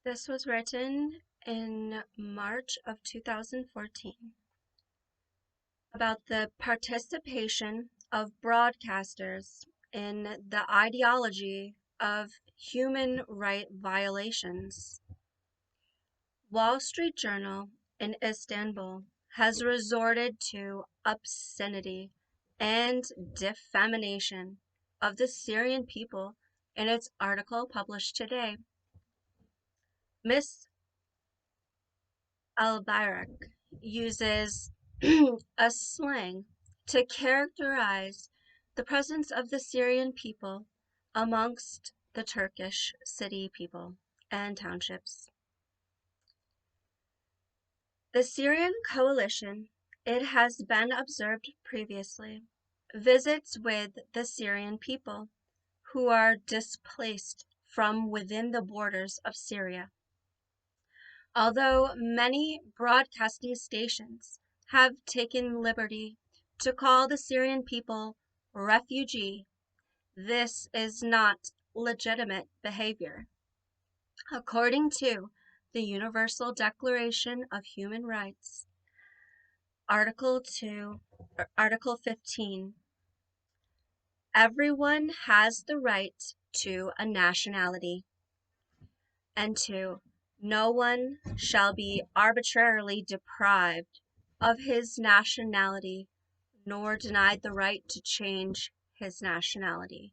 This was written in March of 2014 about the participation of broadcasters in the ideology of human right violations. Wall Street Journal in Istanbul has resorted to obscenity and defamation of the Syrian people in its article published today. Miss Albayrak uses a slang to characterize the presence of the Syrian people amongst the Turkish city people and townships. The Syrian Coalition, it has been observed previously, visits with the Syrian people who are displaced from within the borders of Syria. Although many broadcasting stations have taken liberty to call the Syrian people refugee, this is not legitimate behavior. According to the Universal Declaration of Human Rights, Article 15, everyone has the right to a nationality, and 2, no one shall be arbitrarily deprived of his nationality nor denied the right to change his nationality.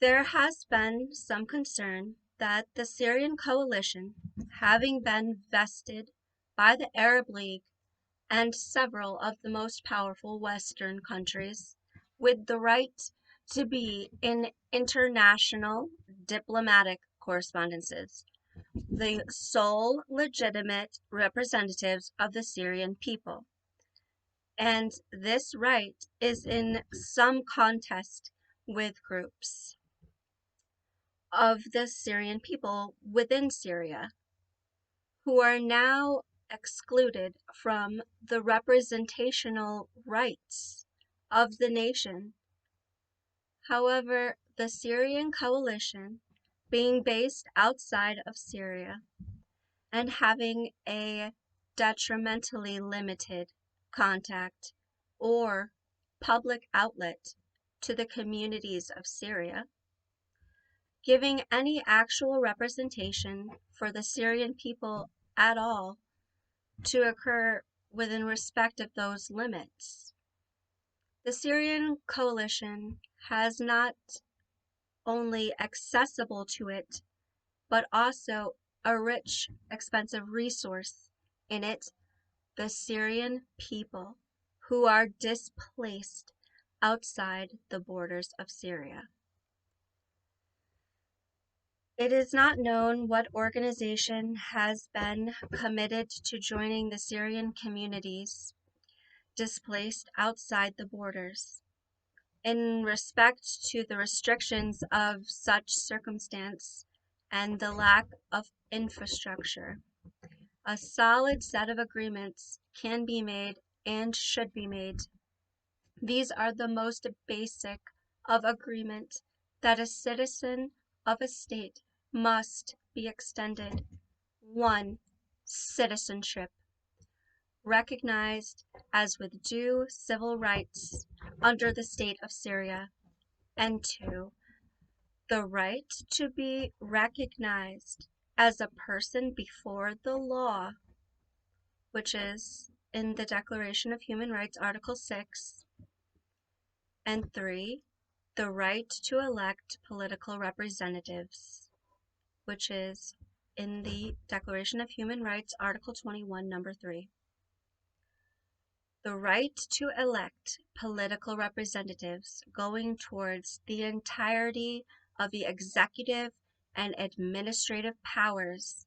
There has been some concern that the Syrian Coalition, having been vested by the Arab League and several of the most powerful Western countries with the right to be in international diplomatic correspondences, the sole legitimate representatives of the Syrian people. And this right is in some contest with groups of the Syrian people within Syria who are now excluded from the representational rights of the nation. However, the Syrian Coalition, being based outside of Syria and having a detrimentally limited contact or public outlet to the communities of Syria, giving any actual representation for the Syrian people at all to occur within respect of those limits. The Syrian Coalition has not only accessible to it, but also a rich, expensive resource in it, the Syrian people who are displaced outside the borders of Syria. It is not known what organization has been committed to joining the Syrian communities displaced outside the borders. In respect to the restrictions of such circumstance and the lack of infrastructure, a solid set of agreements can be made and should be made. These are the most basic of agreement that a citizen of a state must be extended. 1. Citizenship, recognized as with due civil rights under the state of Syria. And 2. The right to be recognized as a person before the law, which is in the Declaration of Human Rights, Article 6. And 3. The right to elect political representatives, which is in the Declaration of Human Rights, Article 21, Number 3. The right to elect political representatives going towards the entirety of the executive and administrative powers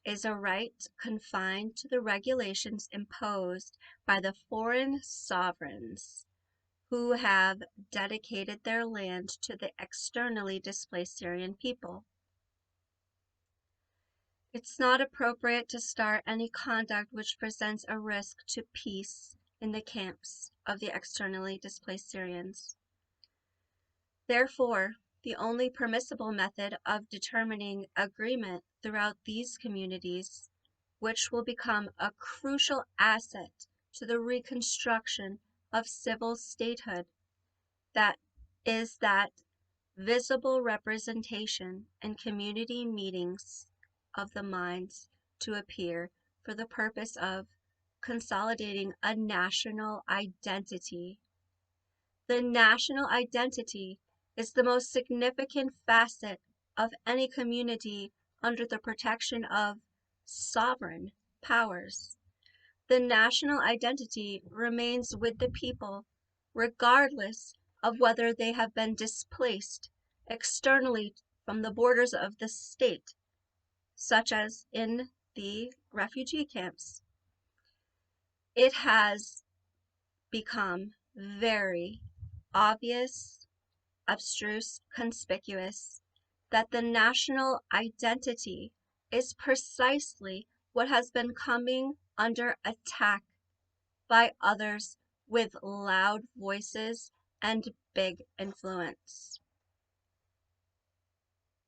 is a right confined to the regulations imposed by the foreign sovereigns who have dedicated their land to the externally displaced Syrian people. It's not appropriate to start any conduct which presents a risk to peace in the camps of the externally displaced Syrians. Therefore, the only permissible method of determining agreement throughout these communities, which will become a crucial asset to the reconstruction of civil statehood, that is that visible representation in community meetings of the minds to appear for the purpose of consolidating a national identity. The national identity is the most significant facet of any community under the protection of sovereign powers. The national identity remains with the people, regardless of whether they have been displaced externally from the borders of the state, such as in the refugee camps. It has become very obvious, abstruse, conspicuous that the national identity is precisely what has been coming under attack by others with loud voices and big influence.